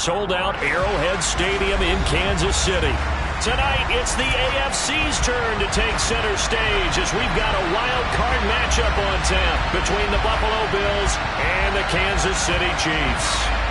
sold-out Arrowhead Stadium in Kansas City. Tonight, it's the AFC's turn to take center stage as we've got a wild card matchup on tap between the Buffalo Bills and the Kansas City Chiefs.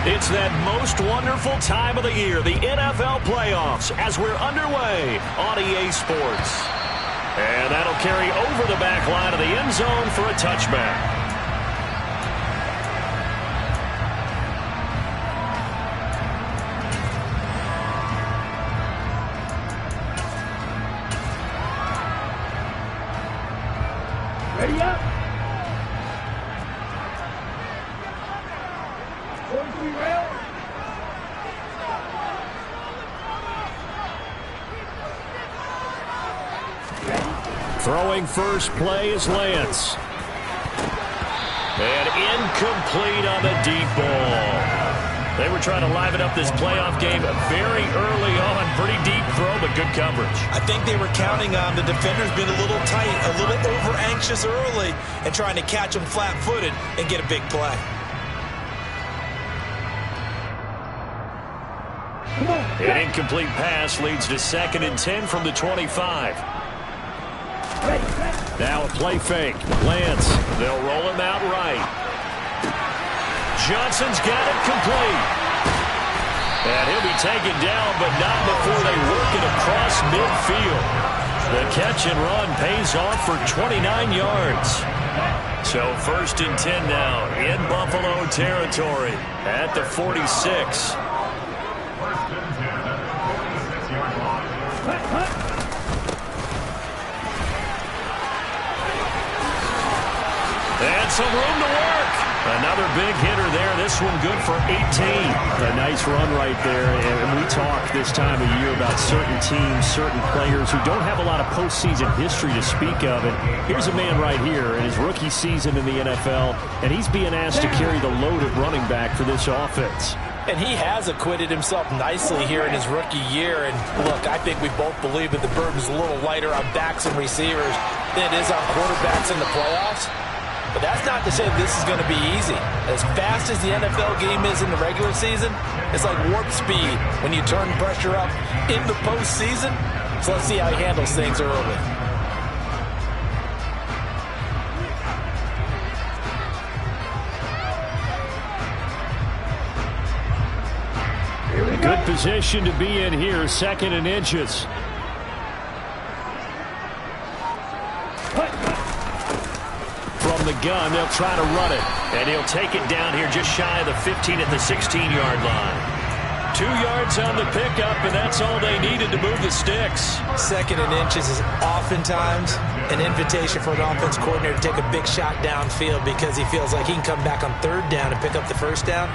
It's that most wonderful time of the year, the NFL playoffs, as we're underway on EA Sports. And that'll carry over the back line of the end zone for a touchback. Ready up. Throwing first play is Lance. And incomplete on the deep ball. They were trying to liven up this playoff game very early on. Pretty deep throw, but good coverage. I think they were counting on the defenders being a little tight, a little over-anxious early, and trying to catch them flat-footed and get a big play. An incomplete pass leads to 2nd and 10 from the 25. Now a play fake. Lance. They'll roll him out right. Johnson's got it complete. And he'll be taken down, but not before they work it across midfield. The catch and run pays off for 29 yards. So 1st and 10 now in Buffalo territory at the 46. And some room to work. Another big hitter there. This one good for 18. A nice run right there. And we talk this time of year about certain teams, certain players who don't have a lot of postseason history to speak of. And here's a man right here in his rookie season in the NFL, and he's being asked to carry the load at running back for this offense. And he has acquitted himself nicely here in his rookie year. And look, I think we both believe that the burden's a little lighter on backs and receivers than it is on quarterbacks in the playoffs. But that's not to say this is going to be easy. As fast as the NFL game is in the regular season, it's like warp speed when you turn pressure up in the postseason. So let's see how he handles things early. Good position to be in here, 2nd and inches. From the gun, they'll try to run it. And he'll take it down here just shy of the 15 at the 16-yard line. 2 yards on the pickup, and that's all they needed to move the sticks. 2nd and inches is oftentimes an invitation for an offense coordinator to take a big shot downfield because he feels like he can come back on 3rd down and pick up the 1st down.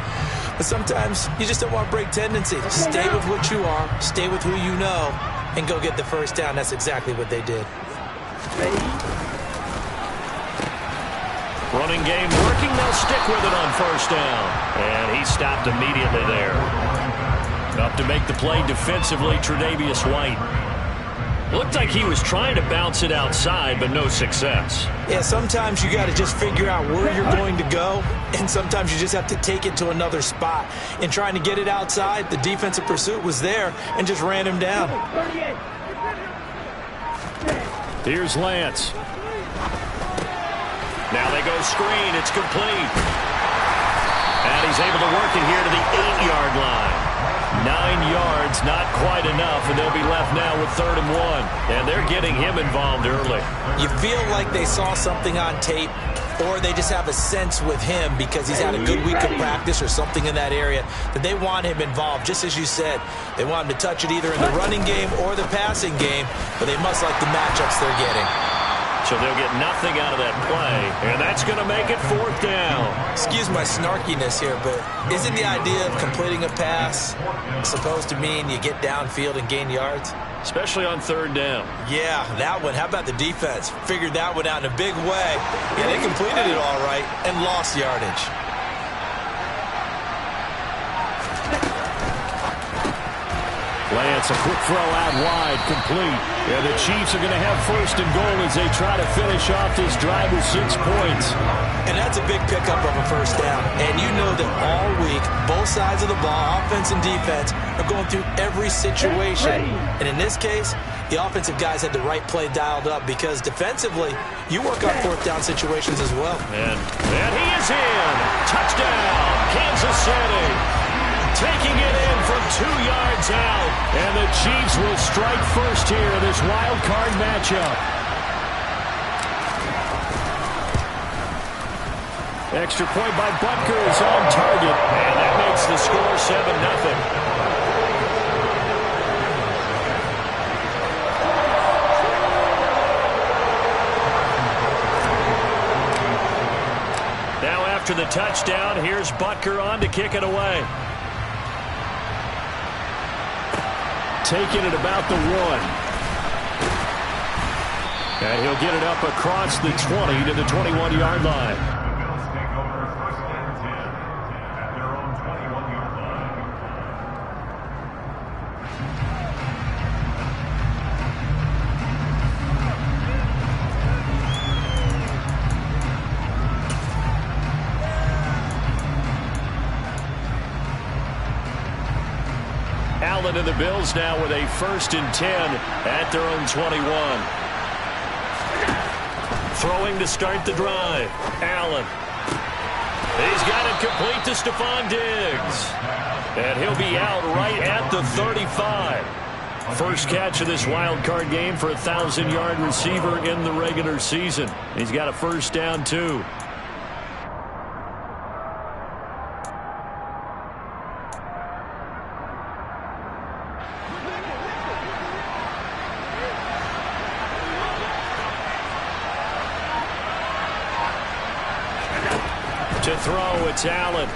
But sometimes you just don't want break tendency. Stay with what you are, stay with who you know, and go get the 1st down. That's exactly what they did. Running game working. They'll stick with it on 1st down. And he stopped immediately there. Up to make the play defensively, Tre'Davious White. Looked like he was trying to bounce it outside, but no success. Yeah, sometimes you got to just figure out where you're going to go, and sometimes you just have to take it to another spot. In trying to get it outside, the defensive pursuit was there and just ran him down. Here's Lance. Now they go screen. It's complete. And he's able to work it here to the 8-yard line. 9 yards, not quite enough, and they'll be left now with 3rd and 1. And they're getting him involved early. You feel like they saw something on tape, or they just have a sense with him because he's had a good week of practice or something in that area that they want him involved. Just as you said, they want him to touch it either in the running game or the passing game, but they must like the matchups they're getting. So they'll get nothing out of that play, and that's going to make it 4th down. Excuse my snarkiness here, but isn't the idea of completing a pass supposed to mean you get downfield and gain yards? especially on third down. Yeah, that one. How about the defense? Figured that one out in a big way. Yeah, they completed it all right and lost yardage. Lance, a quick throw out wide, complete. And the Chiefs are going to have first and goal as they try to finish off this drive with 6 points. And that's a big pickup of a first down. And you know that all week, both sides of the ball, offense and defense, are going through every situation. And in this case, the offensive guys had the right play dialed up because defensively, you work on fourth down situations as well. And he is in. Touchdown, Kansas City. Taking it in from 2 yards out. And the Chiefs will strike first here in this wild card matchup. Extra point by Butker is on target. And that makes the score 7-0. Now after the touchdown, here's Butker on to kick it away. Taking it about the 1. And he'll get it up across the 20 to the 21-yard line. Allen and the Bills now with a 1st and 10 at their own 21. Throwing to start the drive. Allen. He's got it complete to Stephon Diggs. And he'll be out right at the 35. First catch of this wild card game for a 1,000-yard receiver in the regular season. He's got a first down, too. To throw, it's Allen.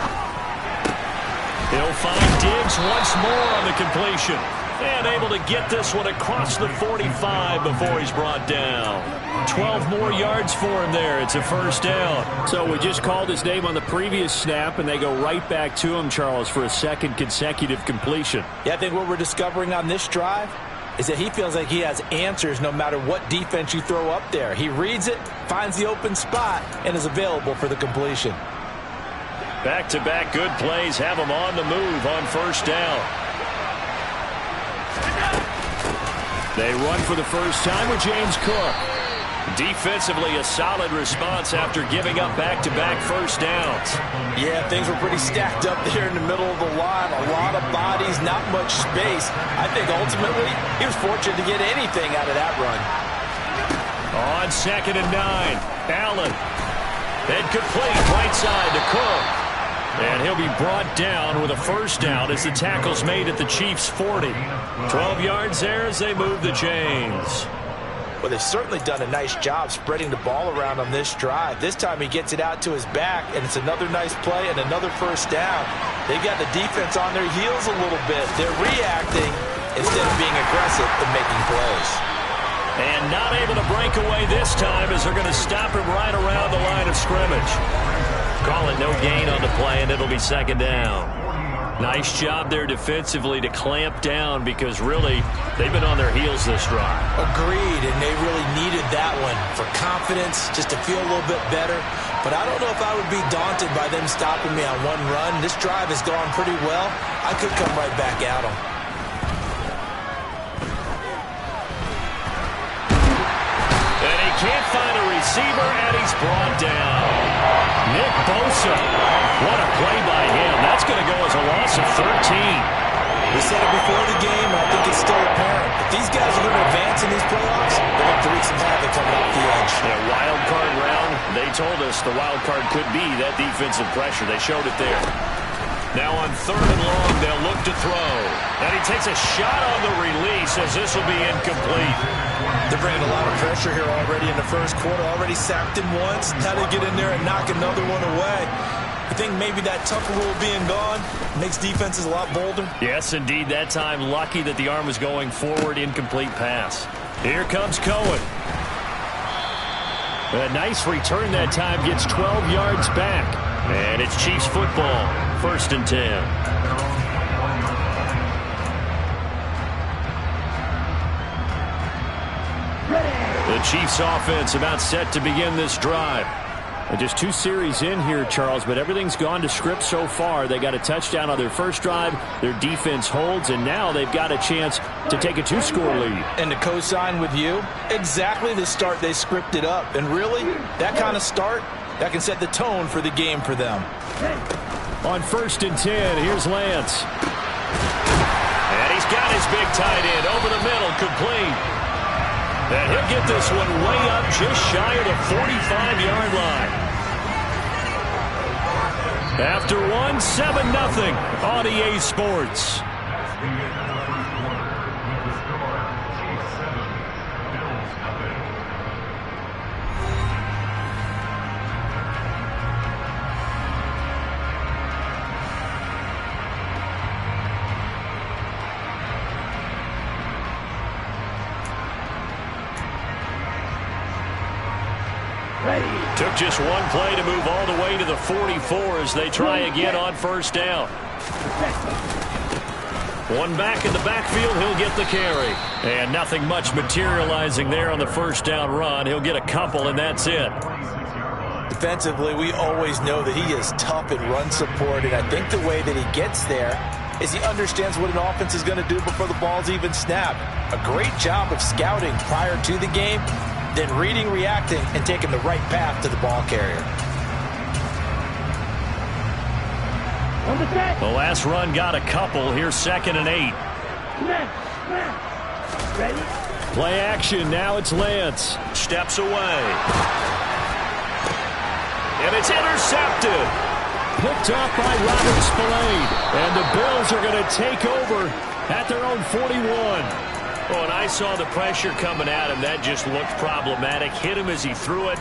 He'll find Diggs once more on the completion. And able to get this one across the 45 before he's brought down. 12 more yards for him there. It's a first down. So we just called his name on the previous snap, and they go right back to him, Charles, for a second consecutive completion. Yeah, I think what we're discovering on this drive is that he feels like he has answers no matter what defense you throw up there. He reads it, finds the open spot, and is available for the completion. Back-to-back good plays have him on the move on first down. They run for the first time with James Cook. Defensively, a solid response after giving up back-to-back first downs. Yeah, things were pretty stacked up there in the middle of the line. A lot of bodies, not much space. I think ultimately he was fortunate to get anything out of that run. On 2nd and 9, Allen. And complete right side to Cook. And he'll be brought down with a first down as the tackle's made at the Chiefs' 40. 12 yards there as they move the chains. Well, they've certainly done a nice job spreading the ball around on this drive. This time he gets it out to his back, and it's another nice play and another first down. They've got the defense on their heels a little bit. They're reacting instead of being aggressive and making plays. And not able to break away this time as they're going to stop him right around the line of scrimmage. Call it no gain on the play, and it'll be 2nd down. Nice job there defensively to clamp down because really they've been on their heels this drive. Agreed, and they really needed that one for confidence, just to feel a little bit better. But I don't know if I would be daunted by them stopping me on one run. This drive has gone pretty well. I could come right back at them. And he can't find a receiver, and he's brought down. Nick Bosa. What a play by him. That's going to go as a loss of 13. We said it before the game, and I think it's still apparent. If these guys are going to advance in these playoffs, they're going to wreak some havoc coming off the edge. Yeah, wild card round, they told us the wild card could be that defensive pressure. They showed it there. Now on 3rd and long, they'll look to throw. And he takes a shot on the release as this will be incomplete. They're bringing a lot of pressure here already in the first quarter. Already sacked him once. Now they get in there and knock another one away. If think maybe that tougher rule being gone makes defenses a lot bolder? Yes, indeed. That time, lucky that the arm was going forward. Incomplete pass. Here comes Cohen. A nice return that time. Gets 12 yards back. And it's Chiefs football. 1st and 10. The Chiefs offense about set to begin this drive. And just 2 series in here, Charles, but everything's gone to script so far. They got a touchdown on their first drive. Their defense holds, and now they've got a chance to take a 2-score lead. And to co-sign with you, exactly the start they scripted up. And really, that kind of start, that can set the tone for the game for them. On 1st and 10, here's Lance. And he's got his big tight end over the middle, complete. And he'll get this one way up just shy of the 45-yard line. After 7-0 on EA Sports. Took just one play to move all the way to the 44 as they try again on 1st down. One back in the backfield, he'll get the carry. And nothing much materializing there on the 1st down run. He'll get a couple, and that's it. Defensively, we always know that he is tough in run support, and I think the way that he gets there is he understands what an offense is going to do before the ball's even snapped. A great job of scouting prior to the game, then reading, reacting, and taking the right path to the ball carrier. The last run got a couple. Here's 2nd and 8. Ready? Play action. Now it's Lance. Steps away. And it's intercepted. Picked off by Robert Spillane. And the Bills are going to take over at their own 41. Oh, and I saw the pressure coming at him. That just looked problematic. Hit him as he threw it,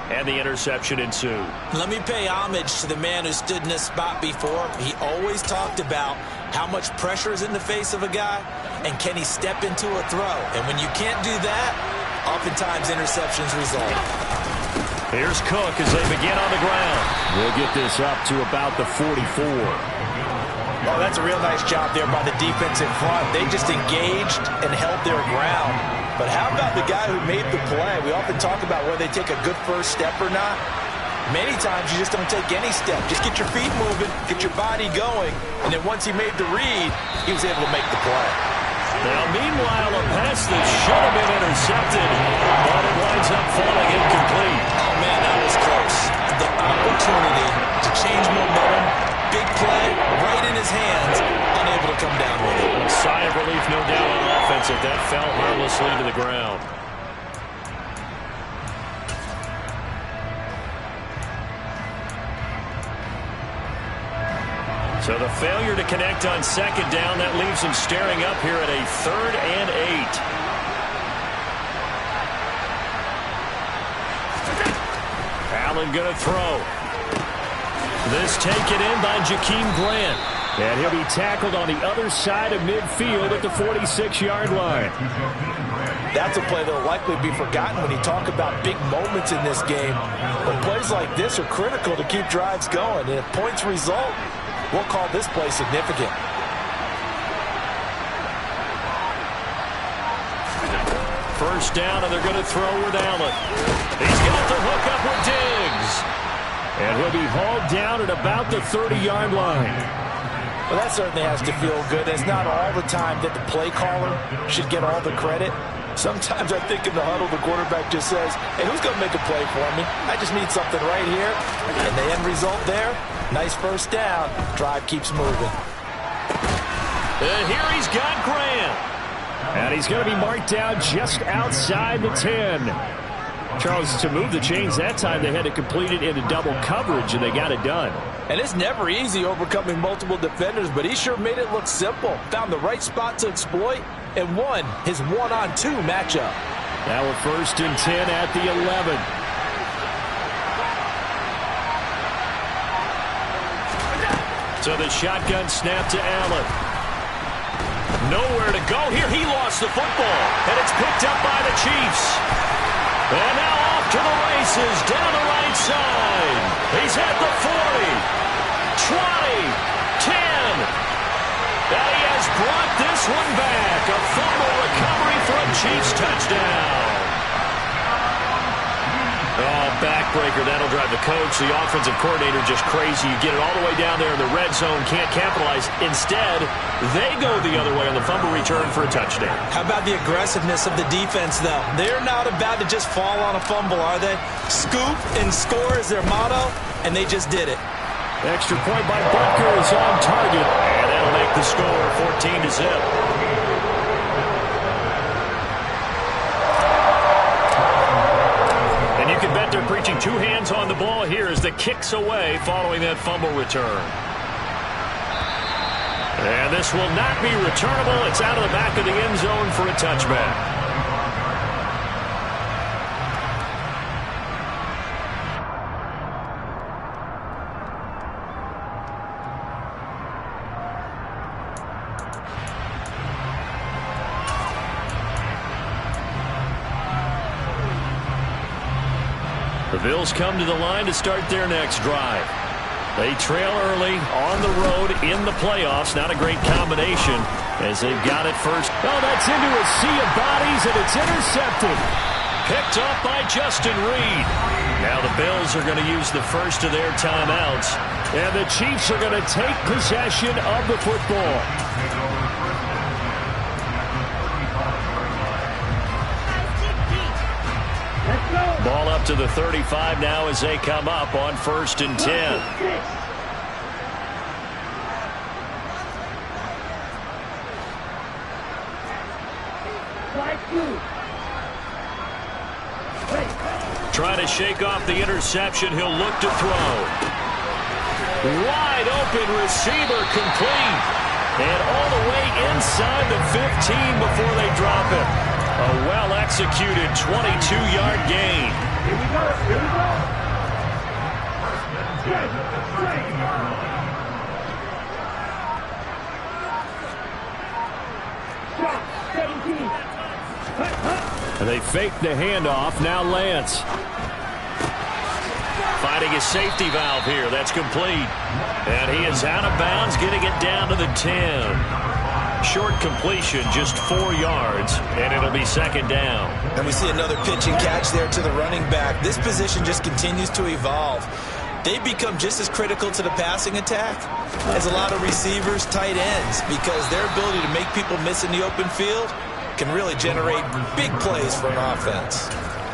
and the interception ensued. Let me pay homage to the man who stood in this spot before. He always talked about how much pressure is in the face of a guy, and can he step into a throw. And when you can't do that, oftentimes interceptions result. Here's Cook as they begin on the ground. We'll get this up to about the 44. Oh, that's a real nice job there by the defense in front. They just engaged and held their ground. But how about the guy who made the play? We often talk about whether they take a good first step or not. Many times you just don't take any step. Just get your feet moving, get your body going, and then once he made the read, he was able to make the play. Now, meanwhile, a pass that should have been intercepted, but it winds up falling incomplete. Oh, man, that was close. The opportunity to change momentum, big play, right in his hands, unable to come down with it. Sigh of relief, no doubt, on offense if that fell harmlessly to the ground. So the failure to connect on 2nd down, that leaves him staring up here at a 3rd and 8. Allen going to throw. This taken in by Jakeem Grant. And he'll be tackled on the other side of midfield at the 46-yard line. That's a play that will likely be forgotten when you talk about big moments in this game. But plays like this are critical to keep drives going. And if points result, we'll call this play significant. First down, and they're going to throw with Allen. He's got the hook up with Diggs. And he'll be hauled down at about the 30-yard line. Well, that certainly has to feel good. It's not all the time that the play caller should get all the credit. Sometimes I think in the huddle, the quarterback just says, hey, who's going to make a play for me? I just need something right here. And the end result there, nice first down. Drive keeps moving. And here he's got Grant. And he's going to be marked down just outside the 10. Charles, to move the chains that time, they had to complete it into double coverage, and they got it done. And it's never easy overcoming multiple defenders, but he sure made it look simple. Found the right spot to exploit and won his 1-on-2 matchup. Now we're 1st and 10 at the 11. So the shotgun snap to Allen. Nowhere to go here. He lost the football, and it's picked up by the Chiefs. And now off to the races, down the right side. He's at the 40, 20, 10. And he has brought this one back. A fumble recovery for a Chiefs touchdown. Oh, backbreaker. That'll drive the coach, the offensive coordinator, just crazy. You get it all the way down there in the red zone, can't capitalize. Instead, they go the other way on the fumble return for a touchdown. How about the aggressiveness of the defense, though? They're not about to just fall on a fumble, are they? Scoop and score is their motto, and they just did it. Extra point by Butker is on target, and that'll make the score 14-0. And you can bet they're preaching two hands on the ball here as the kick's away following that fumble return. And this will not be returnable. It's out of the back of the end zone for a touchback. The Bills come to the line to start their next drive. They trail early on the road in the playoffs. Not a great combination as they've got it first. Oh, that's into a sea of bodies, and it's intercepted. Picked up by Justin Reed. Now the Bills are going to use the first of their timeouts. And the Chiefs are going to take possession of the football. Ball up to the 35 now as they come up on 1st and 10. Trying to shake off the interception. He'll look to throw. Wide open receiver, complete. And all the way inside the 15 before they drop it. A well-executed 22-yard gain. Here we go. Here we go. Shot 17. And they fake the handoff. Now Lance. Finding a safety valve here. That's complete. And he is out of bounds, getting it down to the 10. Short completion, just 4 yards, and it'll be 2nd down. And we see another pitch and catch there to the running back. This position just continues to evolve. They become just as critical to the passing attack as a lot of receivers, tight ends, because their ability to make people miss in the open field can really generate big plays for an offense.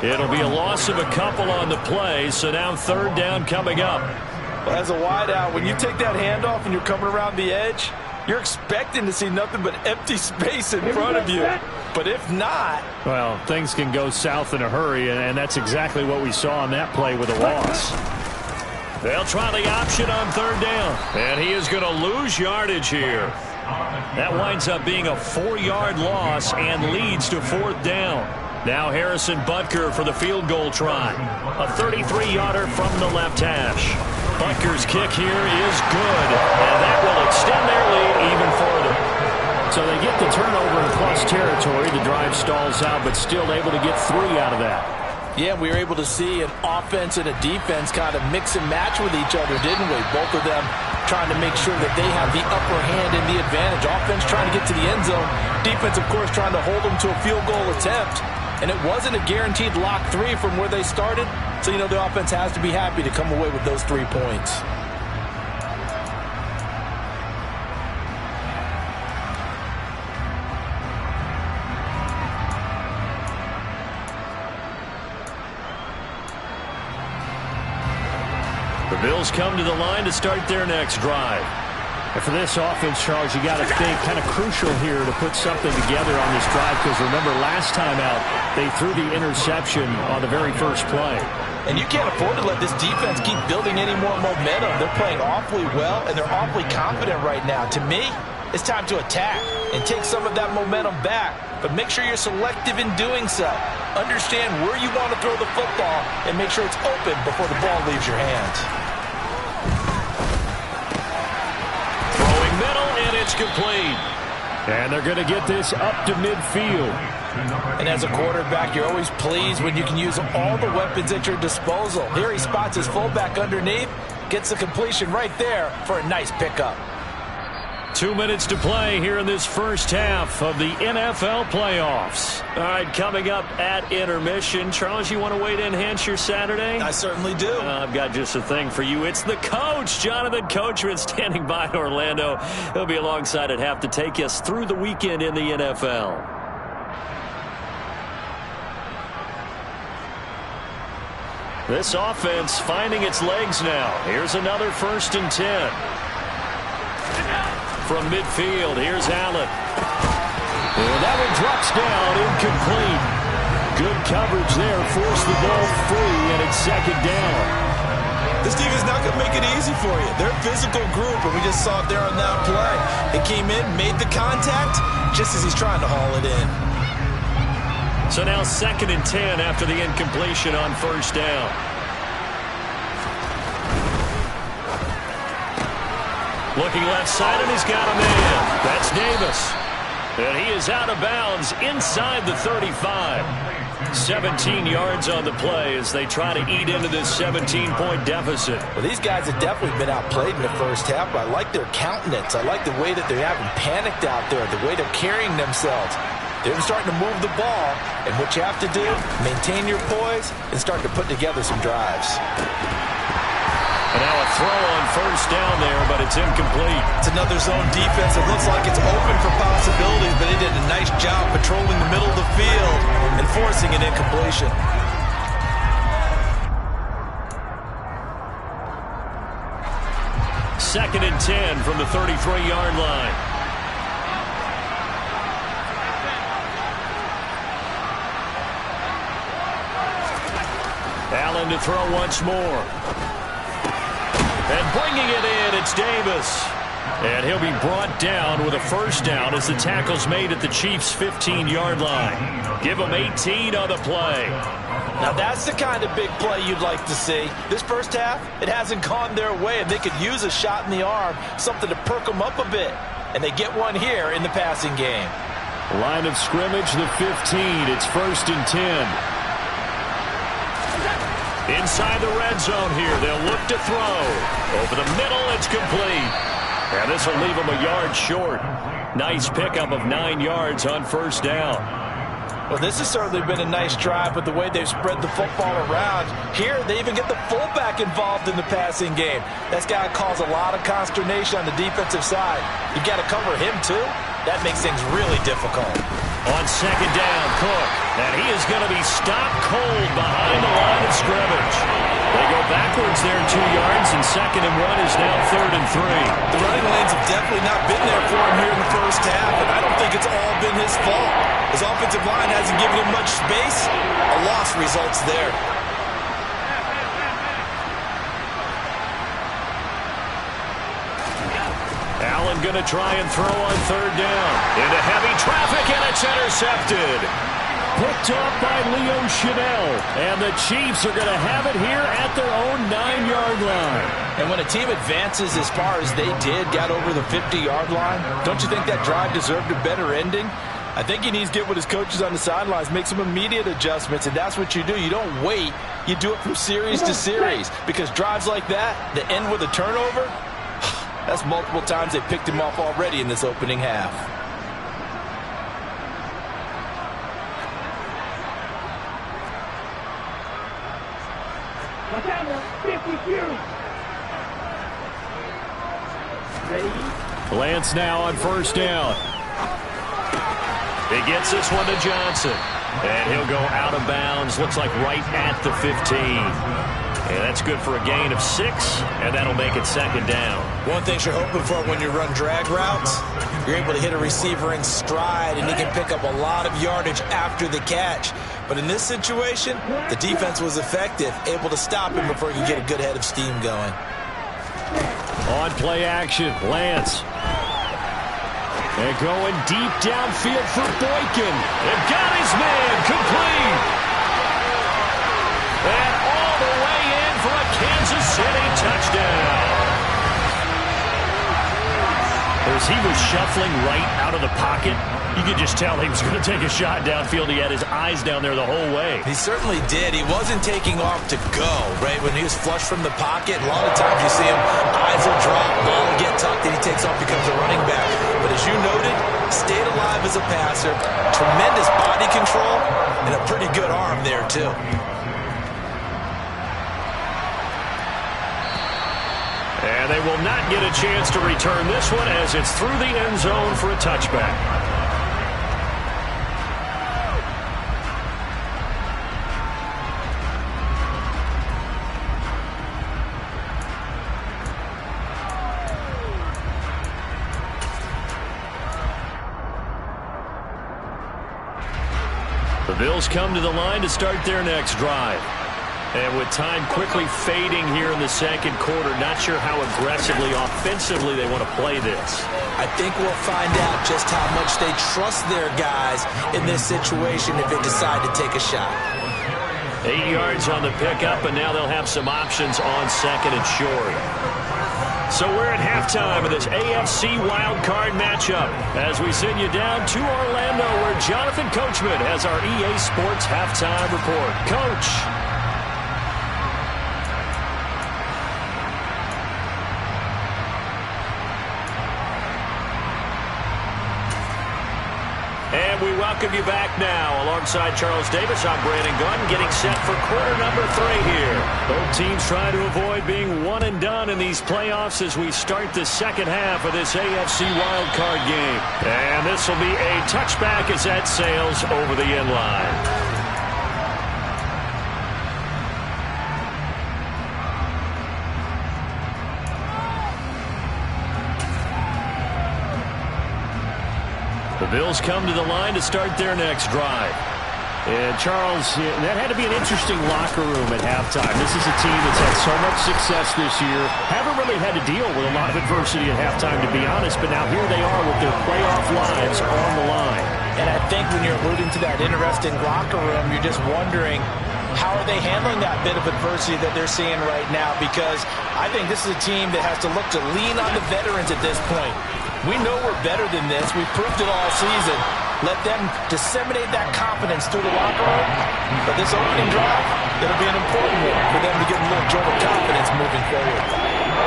It'll be a loss of a couple on the play, so now 3rd down coming up. Well, as a wideout, when you take that handoff and you're coming around the edge, you're expecting to see nothing but empty space in front of you. But if not... Well, things can go south in a hurry, and that's exactly what we saw on that play with a loss. They'll try the option on 3rd down. And he is going to lose yardage here. That winds up being a 4-yard loss and leads to 4th down. Now Harrison Butker for the field goal try. A 33-yarder from the left hash. Butker's kick here is good, and that will extend their lead even further. So they get the turnover in plus territory. The drive stalls out, but still able to get 3 out of that. Yeah, we were able to see an offense and a defense kind of mix and match with each other, didn't we? Both of them trying to make sure that they have the upper hand and the advantage. Offense trying to get to the end zone. Defense, of course, trying to hold them to a field goal attempt. And it wasn't a guaranteed lock 3 from where they started. So, you know, the offense has to be happy to come away with those 3 points. The Bills come to the line to start their next drive. And for this offense, Charles, you got to think kind of crucial here to put something together on this drive, because remember last time out they threw the interception on the very first play. And you can't afford to let this defense keep building any more momentum. They're playing awfully well, and they're awfully confident right now. To me, it's time to attack and take some of that momentum back. But make sure you're selective in doing so. Understand where you want to throw the football and make sure it's open before the ball leaves your hands. complete. And they're going to get this up to midfield. And as a quarterback, you're always pleased when you can use all the weapons at your disposal. Here he spots his fullback underneath, gets the completion right there for a nice pickup. 2 minutes to play here in this first half of the NFL playoffs. All right, coming up at intermission. Charles, you want to wait in, enhance your Saturday? I certainly do. I've got just a thing for you. It's the coach, Jonathan Coachman, standing by in Orlando. He'll be alongside at half to take us through the weekend in the NFL. This offense finding its legs now. Here's another 1st and 10. From midfield, here's Allen. And that one drops down, incomplete. Good coverage there, forced the ball free, and it's 2nd down. This defense is not going to make it easy for you. They're a physical group, and we just saw it there on that play. It came in, made the contact, just as he's trying to haul it in. So now 2nd and 10 after the incompletion on 1st down. Looking left side, and he's got a man. That's Davis. And he is out of bounds inside the 35. 17 yards on the play as they try to eat into this 17-point deficit. Well, these guys have definitely been outplayed in the first half, but I like their countenance. I like the way that they haven't panicked out there, the way they're carrying themselves. They're starting to move the ball, and what you have to do, maintain your poise and start to put together some drives. And now a throw on 1st down there, but it's incomplete. It's another zone defense. It looks like it's open for possibilities, but they did a nice job patrolling the middle of the field and forcing an incompletion. Second and 10 from the 33-yard line. Allen to throw once more. And bringing it in, it's Davis. And he'll be brought down with a 1st down as the tackle's made at the Chiefs' 15-yard line. Give them 18 on the play. Now that's the kind of big play you'd like to see. This first half, it hasn't gone their way, and they could use a shot in the arm, something to perk them up a bit. And they get one here in the passing game. Line of scrimmage, the 15. It's 1st and 10. Inside the red zone here, they'll look to throw. Over the middle, it's complete. And this will leave them a yard short. Nice pickup of 9 yards on 1st down. Well, this has certainly been a nice drive with the way they've spread the football around. Here, they even get the fullback involved in the passing game. That's got to cause a lot of consternation on the defensive side. You've got to cover him, too. That makes things really difficult. On 2nd down, Cook. And he is going to be stopped cold behind the line of scrimmage. They go backwards there 2 yards, and 2nd and 1 is now 3rd and 3. The running lanes have definitely not been there for him here in the first half, and I don't think it's all been his fault. His offensive line hasn't given him much space. A loss results there. Allen going to try and throw on 3rd down. Into heavy traffic, and it's intercepted. Picked off by Leo Chanel. And the Chiefs are going to have it here at their own 9-yard line. And when a team advances as far as they did, got over the 50-yard line, don't you think that drive deserved a better ending? I think he needs to get with his coaches on the sidelines, make some immediate adjustments, and that's what you do. You don't wait. You do it from series to series, because drives like that end with a turnover, that's multiple times they picked him off already in this opening half. Lance now on 1st down. He gets this one to Johnson. And he'll go out of bounds. Looks like right at the 15. And that's good for a gain of 6. And that'll make it 2nd down. One thing you're hoping for when you run drag routes, you're able to hit a receiver in stride, and he can pick up a lot of yardage after the catch. But in this situation, the defense was effective, able to stop him before he could get a good head of steam going. On play action, Lance. And going deep downfield for Boykin. And got his man complete. And all the way in for a Kansas City touchdown. As he was shuffling right out of the pocket, you could just tell he was going to take a shot downfield. He had his eyes down there the whole way. He certainly did. He wasn't taking off to go, right? When he was flush from the pocket, a lot of times you see him, eyes will drop, ball will get tucked, and he takes off, becomes a running back. But as you noted, stayed alive as a passer, tremendous body control, and a pretty good arm there, too. And they will not get a chance to return this one as it's through the end zone for a touchback. The Bills come to the line to start their next drive. And with time quickly fading here in the second quarter, not sure how aggressively, offensively they want to play this. I think we'll find out just how much they trust their guys in this situation if they decide to take a shot. 8 yards on the pickup, and now they'll have some options on second and short. So we're at halftime of this AFC wildcard matchup as we send you down to Orlando where Jonathan Coachman has our EA Sports halftime report. Coach. And we welcome you back now. Alongside Charles Davis, I'm Brandon Gunn, getting set for quarter number 3 here. Both teams trying to avoid being one and done in these playoffs as we start the second half of this AFC wildcard game. And this will be a touchback as that sails over the end line. The Bills come to the line to start their next drive. And, Charles, that had to be an interesting locker room at halftime. This is a team that's had so much success this year. Haven't really had to deal with a lot of adversity at halftime, to be honest. But now here they are with their playoff lives on the line. And I think when you're alluding to that interesting locker room, you're just wondering, how are they handling that bit of adversity that they're seeing right now? Because I think this is a team that has to look to lean on the veterans at this point. We know we're better than this. We've proved it all season. Let them disseminate that confidence through the locker room. But this opening drive, it'll be an important one for them to get a little jolt of confidence moving forward.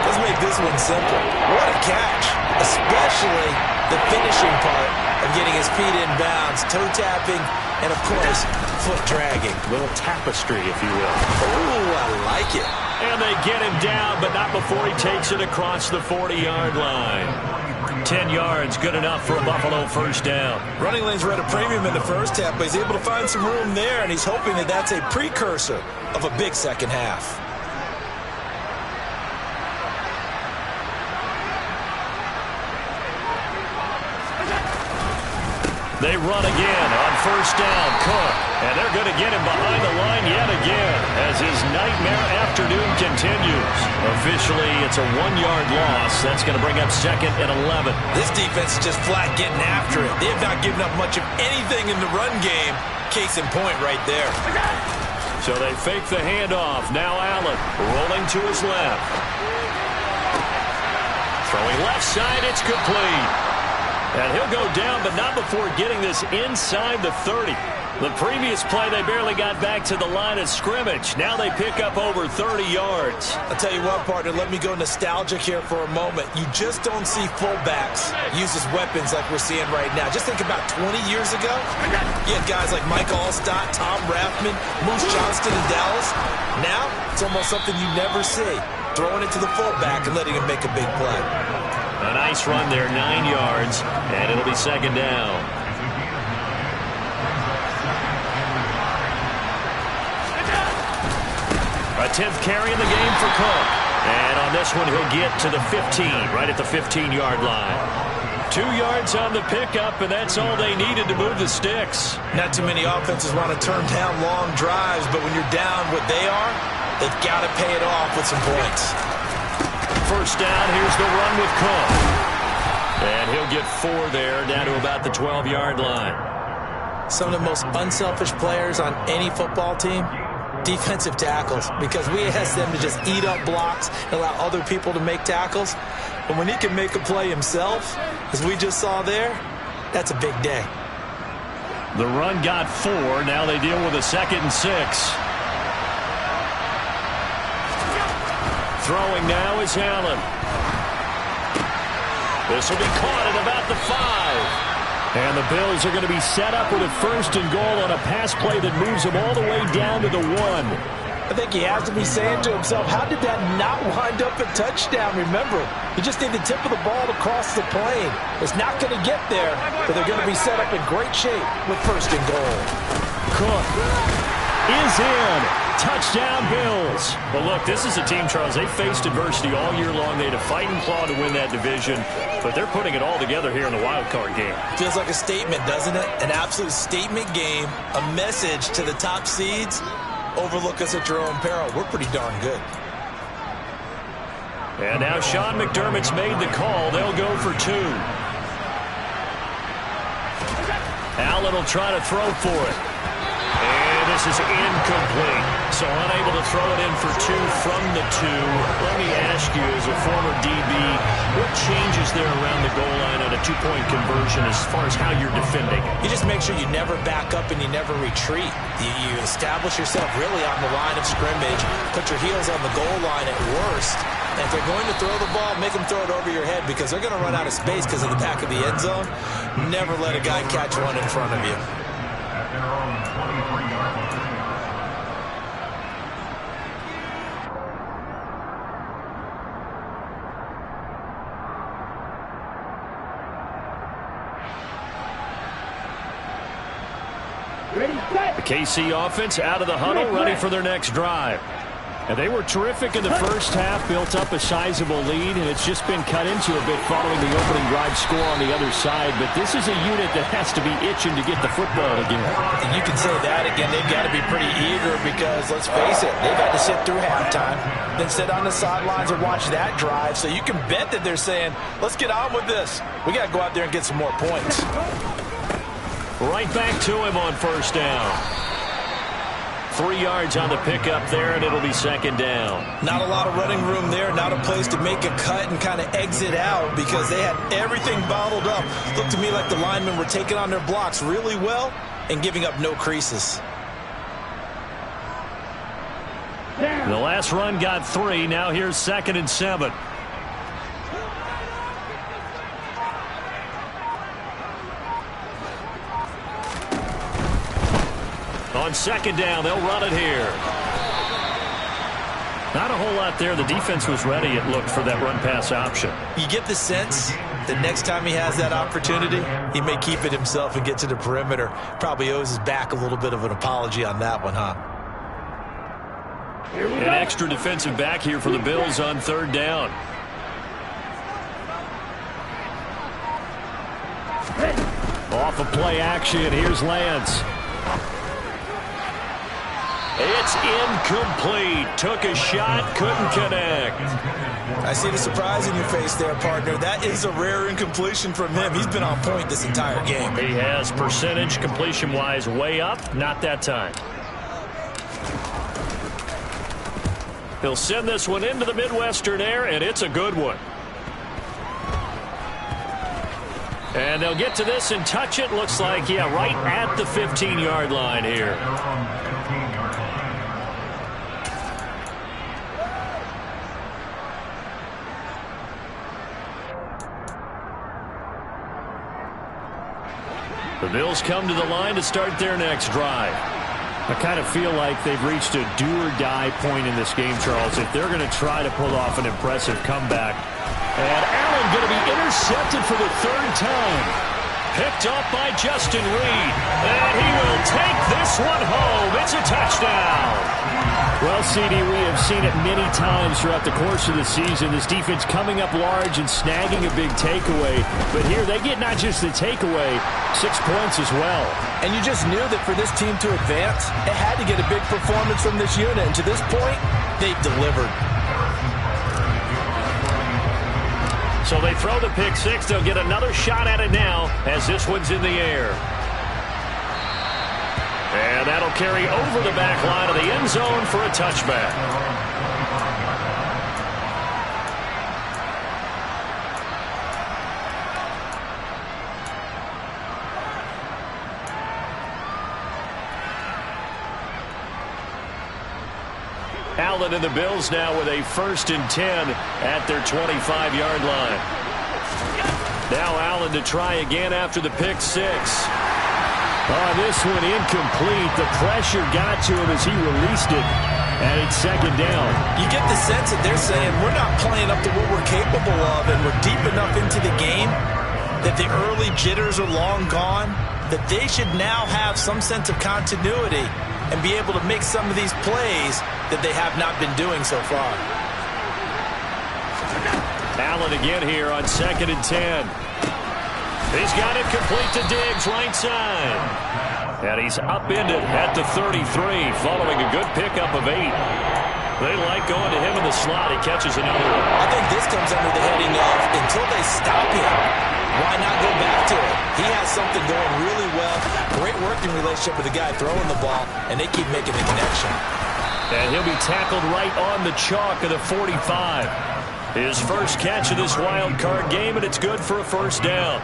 Let's make this one simple. What a catch, especially the finishing part of getting his feet in bounds, toe tapping, and, of course, foot dragging. A little tapestry, if you will. Ooh, I like it. And they get him down, but not before he takes it across the 40-yard line. 10 yards, good enough for a Buffalo first down. Running lanes were at a premium in the first half, but he's able to find some room there, and he's hoping that that's a precursor of a big second half. They run again on first down. Cook. And they're going to get him behind the line yet again as his nightmare afternoon continues. Officially, it's a 1-yard loss. That's going to bring up second and 11. This defense is just flat getting after it. They have not given up much of anything in the run game. Case in point right there. So they fake the handoff. Now Allen rolling to his left. Throwing left side, it's complete. And he'll go down, but not before getting this inside the 30. The previous play, they barely got back to the line of scrimmage. Now they pick up over 30 yards. I'll tell you what, partner, let me go nostalgic here for a moment. You just don't see fullbacks use as weapons like we're seeing right now. Just think about 20 years ago. You had guys like Mike Allstott, Tom Rathman, Moose Johnston in Dallas. Now, it's almost something you never see. Throwing it to the fullback and letting him make a big play. A nice run there, 9 yards, and it'll be second down. A 10th carry in the game for Cook. And on this one, he'll get to the 15, right at the 15-yard line. 2 yards on the pickup, and that's all they needed to move the sticks. Not too many offenses want to turn down long drives, but when you're down what they are, they've got to pay it off with some points. First down, here's the run with Cook. And he'll get 4 there, down to about the 12-yard line. Some of the most unselfish players on any football team, defensive tackles, because we ask them to just eat up blocks and allow other people to make tackles. But when he can make a play himself, as we just saw there, that's a big day. The run got 4. Now they deal with a 2nd and 6. Throwing now is Allen. This will be caught at about the 5. And the Bills are going to be set up with a 1st and goal on a pass play that moves them all the way down to the 1. I think he has to be saying to himself, how did that not wind up a touchdown? Remember, you just need the tip of the ball to cross the plane. It's not going to get there, but they're going to be set up in great shape with 1st and goal. Cook is in. Touchdown, Bills. Well, look, this is a team, Charles, they faced adversity all year long. They had to fight and claw to win that division, but they're putting it all together here in the wild card game. Feels like a statement, doesn't it? An absolute statement game, a message to the top seeds. Overlook us at your own peril. We're pretty darn good. And now Sean McDermott's made the call. They'll go for 2. Allen will try to throw for it. And this is incomplete. So unable to throw it in for 2 from the 2. Let me ask you, as a former DB, what changes there around the goal line on a 2-point conversion as far as how you're defending? You just make sure you never back up and you never retreat. You establish yourself really on the line of scrimmage, put your heels on the goal line at worst. And if they're going to throw the ball, make them throw it over your head because they're going to run out of space because of the back of the end zone. Never let a guy catch one in front of you. The KC offense out of the huddle, ready for their next drive. And they were terrific in the first half, built up a sizable lead, and it's just been cut into a bit following the opening drive score on the other side. But this is a unit that has to be itching to get the football again. And you can say that again. They've got to be pretty eager because, let's face it, they've had to sit through halftime, then sit on the sidelines and watch that drive. So you can bet that they're saying, let's get on with this. We got to go out there and get some more points. Right back to him on 1st down. 3 yards on the pickup there, and it'll be 2nd down. Not a lot of running room there, not a place to make a cut and kind of exit out because they had everything bottled up. Looked to me like the linemen were taking on their blocks really well and giving up no creases. The last run got 3. Now here's 2nd and 7. On 2nd down, they'll run it here. Not a whole lot there. The defense was ready, it looked, for that run-pass option. You get the sense that next time he has that opportunity, he may keep it himself and get to the perimeter. Probably owes his back a little bit of an apology on that one, huh? An extra defensive back here for the Bills on 3rd down. Off of play action, here's Lance. It's incomplete. Took a shot, couldn't connect. I see the surprise in your face there, partner. That is a rare incompletion from him. He's been on point this entire game. He has percentage completion-wise way up. Not that time. He'll send this one into the Midwestern air, and it's a good one. And they'll get to this and touch it. Looks like, yeah, right at the 15-yard line here. The Bills come to the line to start their next drive. I kind of feel like they've reached a do-or-die point in this game, Charles, if they're going to try to pull off an impressive comeback. And Allen going to be intercepted for the 3rd time. Picked up by Justin Reed. And he will take this one home. It's a touchdown. Well, CD, we have seen it many times throughout the course of the season. This defense coming up large and snagging a big takeaway. But here they get not just the takeaway, 6 points as well. And you just knew that for this team to advance, it had to get a big performance from this unit. And to this point, they've delivered. So they throw the pick 6. They'll get another shot at it now as this one's in the air. And that'll carry over the back line of the end zone for a touchback. Allen and the Bills now with a 1st and 10 at their 25-yard line. Now Allen to try again after the pick six. Oh, this one incomplete. The pressure got to him as he released it. And it's 2nd down. You get the sense that they're saying we're not playing up to what we're capable of, and we're deep enough into the game that the early jitters are long gone, that they should now have some sense of continuity and be able to make some of these plays that they have not been doing so far. Allen again here on 2nd and 10. He's got it complete to Diggs, right side. And he's upended at the 33, following a good pickup of 8. They like going to him in the slot. He catches another one. I think this comes under the heading of until they stop him, why not go back to it? He has something going really well. Great working relationship with the guy throwing the ball, and they keep making the connection. And he'll be tackled right on the chalk of the 45. His first catch of this wild card game, and it's good for a 1st down.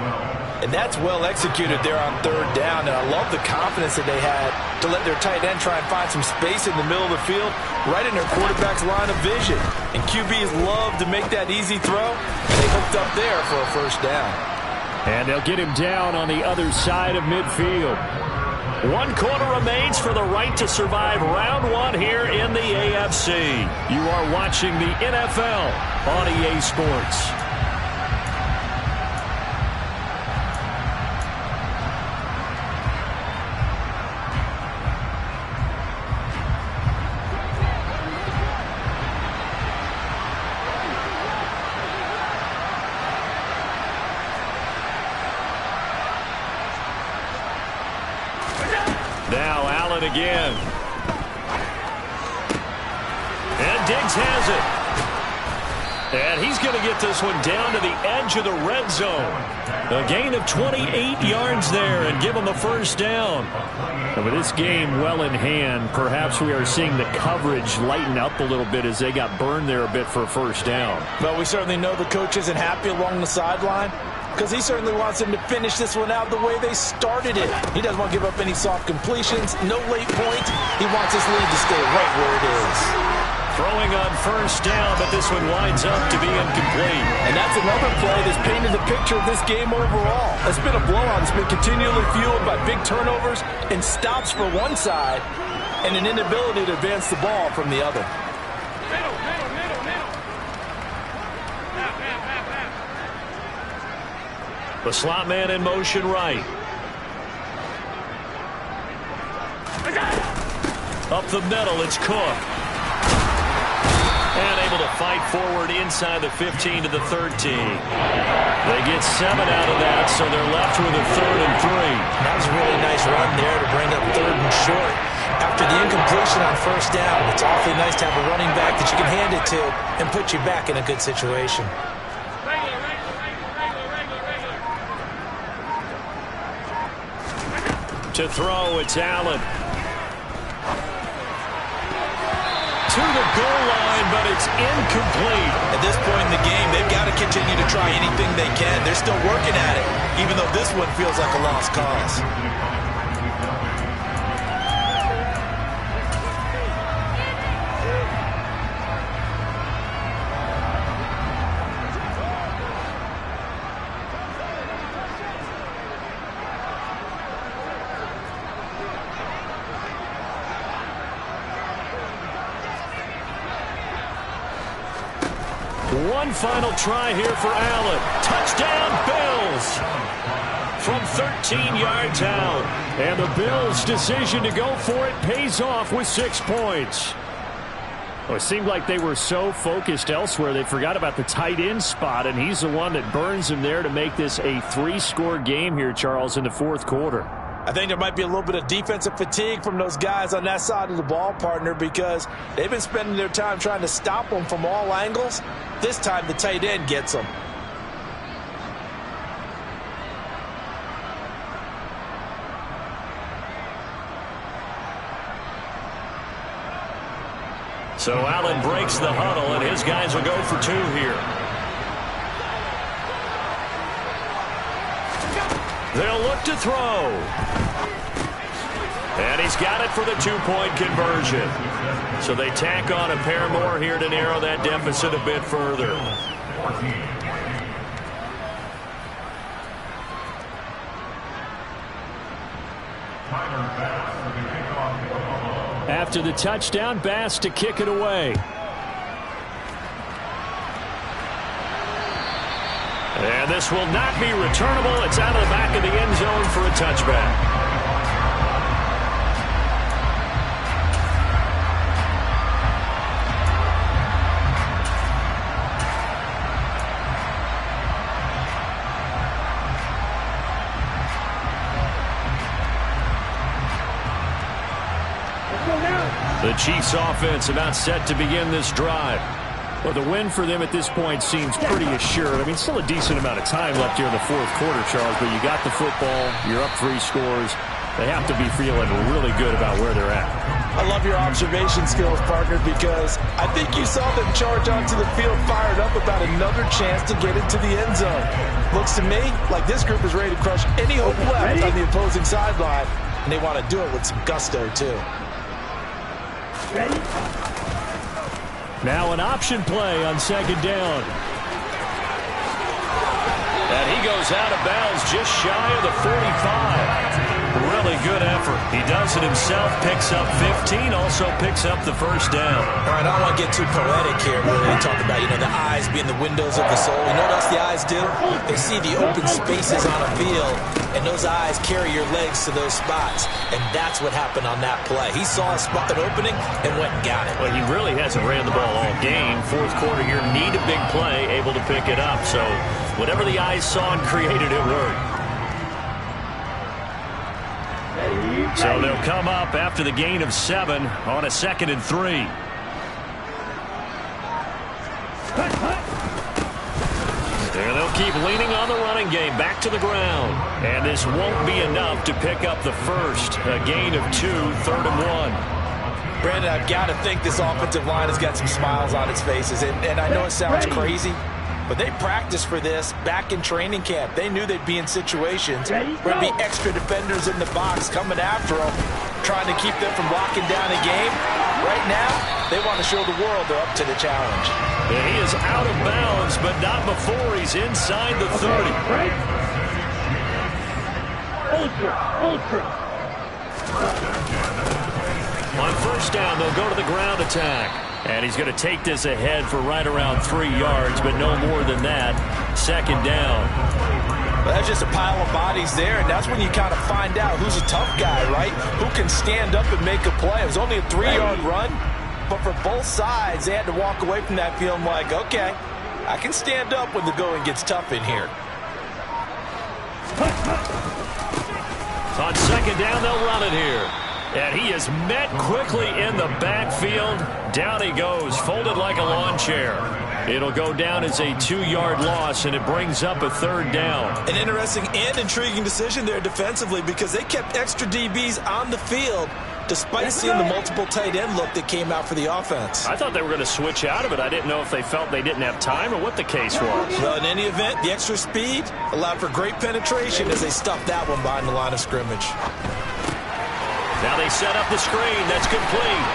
And that's well executed there on 3rd down. And I love the confidence that they had to let their tight end try and find some space in the middle of the field, right in their quarterback's line of vision. And QBs love to make that easy throw. And they hooked up there for a 1st down. And they'll get him down on the other side of midfield. 1 quarter remains for the right to survive round 1 here in the AFC. You are watching the NFL on EA Sports. Now Allen again. And Diggs has it. And he's going to get this one down to the edge of the red zone. A gain of 28 yards there and give him a 1st down. And with this game well in hand, perhaps we are seeing the coverage lighten up a little bit as they got burned there a bit for a 1st down. But we certainly know the coach isn't happy along the sideline, because he certainly wants them to finish this one out the way they started it. He doesn't want to give up any soft completions, no late points. He wants his lead to stay right where it is. Throwing on 1st down, but this one winds up to be incomplete. And that's another play that's painted the picture of this game overall. It's been a blowout. It's been continually fueled by big turnovers and stops for one side and an inability to advance the ball from the other. The slot man in motion right. Up the middle, it's Cook. And able to fight forward inside the 15 to the 13. They get 7 out of that, so they're left with a 3rd and 3. That was a really nice run there to bring up 3rd and short. After the incompletion on 1st down, it's awfully nice to have a running back that you can hand it to and put you back in a good situation. To throw, it's Allen. To the goal line, but it's incomplete. At this point in the game, they've got to continue to try anything they can. They're still working at it, even though this one feels like a lost cause. One final try here for Allen. Touchdown, Bills! From 13 yards out. And the Bills' decision to go for it pays off with 6 points. Well, it seemed like they were so focused elsewhere they forgot about the tight end spot, and he's the one that burns him there to make this a 3-score game here, Charles, in the 4th quarter. I think there might be a little bit of defensive fatigue from those guys on that side of the ball, partner, because they've been spending their time trying to stop them from all angles. This time the tight end gets them. So Allen breaks the huddle, and his guys will go for 2 here. They'll look to throw. And he's got it for the two-point conversion. So they tack on a pair more here to narrow that deficit a bit further. After the touchdown, Bass to kick it away. And this will not be returnable. It's out of the back of the end zone for a touchback. The Chiefs offense about set to begin this drive. Well, the win for them at this point seems pretty assured. I mean, still a decent amount of time left here in the fourth quarter, Charles, but you got the football, you're up 3 scores. They have to be feeling really good about where they're at. I love your observation skills, partner, because I think you saw them charge onto the field fired up about another chance to get into the end zone. Looks to me like this group is ready to crush any hope left on the opposing sideline, and they want to do it with some gusto, too. Now an option play on second down. And he goes out of bounds just shy of the 45. Really good effort. He does it himself, picks up 15, also picks up the first down. All right, I don't want to get too poetic here when we talk about, the eyes being the windows of the soul. You know what else the eyes do? They see the open spaces on a field, and those eyes carry your legs to those spots. And that's what happened on that play. He saw a spot, an opening, and went and got it. Well, he really hasn't ran the ball all game. Fourth quarter here, need a big play, able to pick it up. So whatever the eyes saw and created, it worked. So they'll come up after the gain of 7 on a 2nd and 3. There they'll keep leaning on the running game, back to the ground. And this won't be enough to pick up the first. A gain of 2, 3rd and 1. Brandon, I've got to think this offensive line has got some smiles on its faces. And I know it sounds crazy, but they practiced for this back in training camp. They knew they'd be in situations where there'd be extra defenders in the box coming after them, trying to keep them from locking down a game. Right now, they want to show the world they're up to the challenge. And he is out of bounds, but not before he's inside the 30. Ultra. On first down, they'll go to the ground attack. And he's going to take this ahead for right around 3 yards, but no more than that. 2nd down. Well, that's just a pile of bodies there, and that's when you kind of find out who's a tough guy, right? Who can stand up and make a play. It was only a 3-yard run, but for both sides, they had to walk away from that feeling like, okay, I can stand up when the going gets tough in here. On 2nd down, they'll run it here. And he is met quickly in the backfield. Down he goes, folded like a lawn chair. It'll go down as a 2-yard loss, and it brings up a 3rd down. An interesting and intriguing decision there defensively, because they kept extra DBs on the field despite seeing the multiple tight end look that came out for the offense. I thought they were going to switch out of it. I didn't know if they felt they didn't have time or what the case was. Well, in any event, the extra speed allowed for great penetration as they stuffed that one behind the line of scrimmage. Now they set up the screen. That's complete.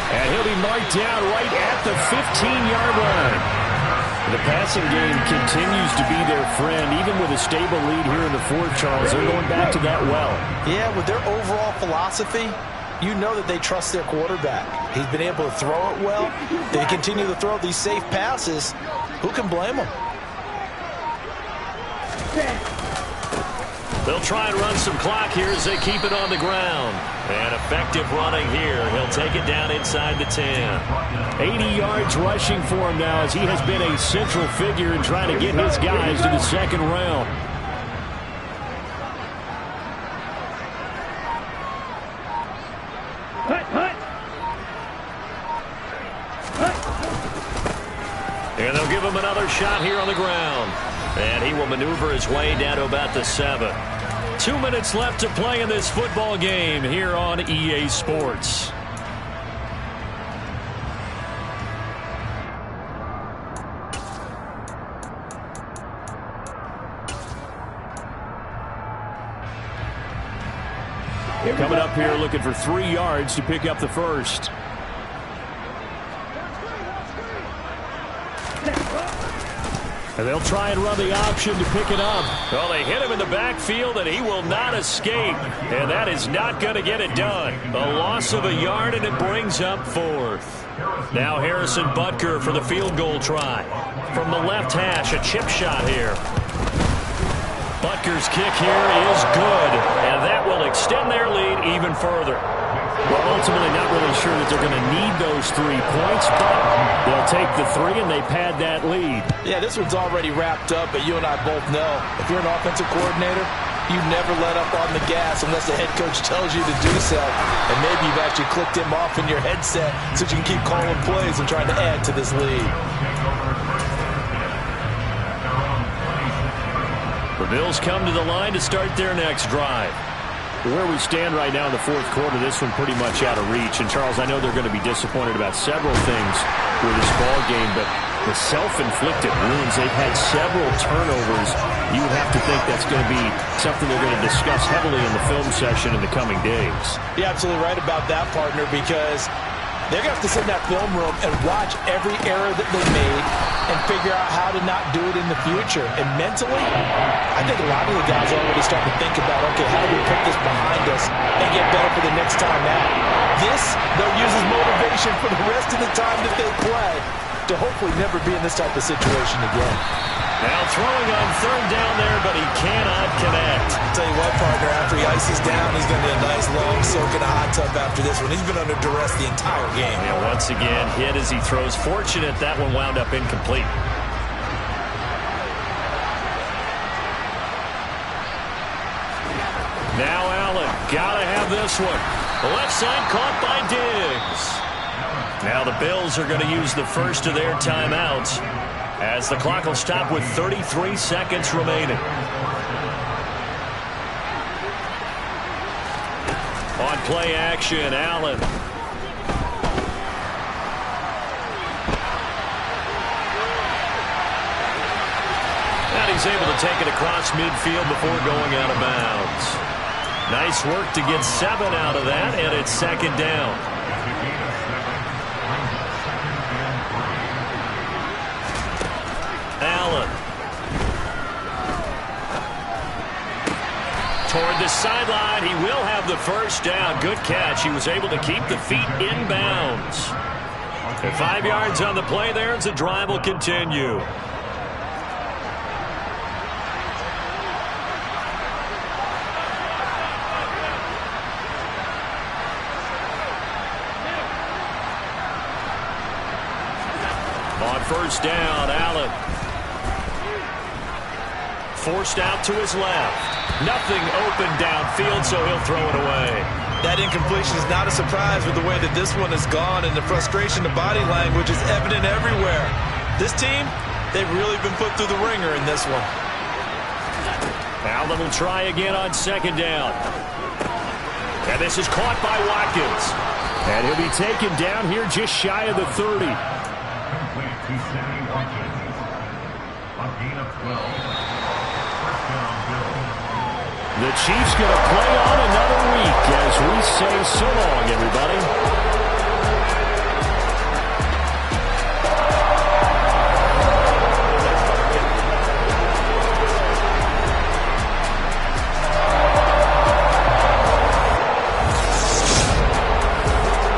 And he'll be marked down right at the 15-yard line. The passing game continues to be their friend. Even with a stable lead here in the fourth, Charles, they're going back to that well. Yeah, with their overall philosophy, you know that they trust their quarterback. He's been able to throw it well. They continue to throw these safe passes. Who can blame them? They'll try and run some clock here as they keep it on the ground. And effective running here. He'll take it down inside the 10. 80 yards rushing for him now, as he has been a central figure in trying to get his guys to the second round. And they'll give him another shot here on the ground. And he will maneuver his way down to about the 7. 2 minutes left to play in this football game here on EA Sports. Coming up here looking for 3 yards to pick up the first. And they'll try and run the option to pick it up. Well, they hit him in the backfield, and he will not escape. And that is not going to get it done. A loss of a yard, and it brings up 4th. Now Harrison Butker for the field goal try. From the left hash, a chip shot here. Butker's kick here is good, and that will extend their lead even further. Well, ultimately not really sure that they're going to need those 3 points, but they'll take the 3 and they pad that lead. Yeah, this one's already wrapped up, but you and I both know if you're an offensive coordinator, you never let up on the gas unless the head coach tells you to do so. And maybe you've actually clicked him off in your headset so you can keep calling plays and trying to add to this lead. The Bills come to the line to start their next drive. Where we stand right now in the 4th quarter, this one pretty much out of reach. And, Charles, I know they're going to be disappointed about several things with this ball game, but the self-inflicted wounds, they've had several turnovers. You would have to think that's going to be something they're going to discuss heavily in the film session in the coming days. You're absolutely right about that, partner, because they're going to have to sit in that film room and watch every error that they made and figure out how to not do it in the future. And mentally, I think a lot of the guys are already starting to think about, okay, how do we put this behind us and get better for the next time out? This, they'll use as motivation for the rest of the time that they play to hopefully never be in this type of situation again. Now throwing on 3rd down there, but he cannot connect. I'll tell you what, partner, after he ices down, he's going to get a nice long soak in a hot tub after this one. He's been under duress the entire game. And once again, hit as he throws. Fortunate that one wound up incomplete. Now Allen, gotta have this one. The left side caught by Diggs. Now the Bills are going to use the first of their timeouts, as the clock will stop with 33 seconds remaining. On play action, Allen. And he's able to take it across midfield before going out of bounds. Nice work to get 7 out of that, and it's 2nd down. Allen. Toward the sideline. He will have the first down. Good catch. He was able to keep the feet in bounds. And 5 yards on the play there as the drive will continue. On 1st down, Allen. Forced out to his left. Nothing open downfield, so he'll throw it away. That incompletion is not a surprise with the way that this one has gone, and the frustration, the body language is evident everywhere. This team, they've really been put through the ringer in this one. Allen will try again on 2nd down. And this is caught by Watkins. And he'll be taken down here just shy of the 30. The Chiefs going to play on another week as we say so long, everybody.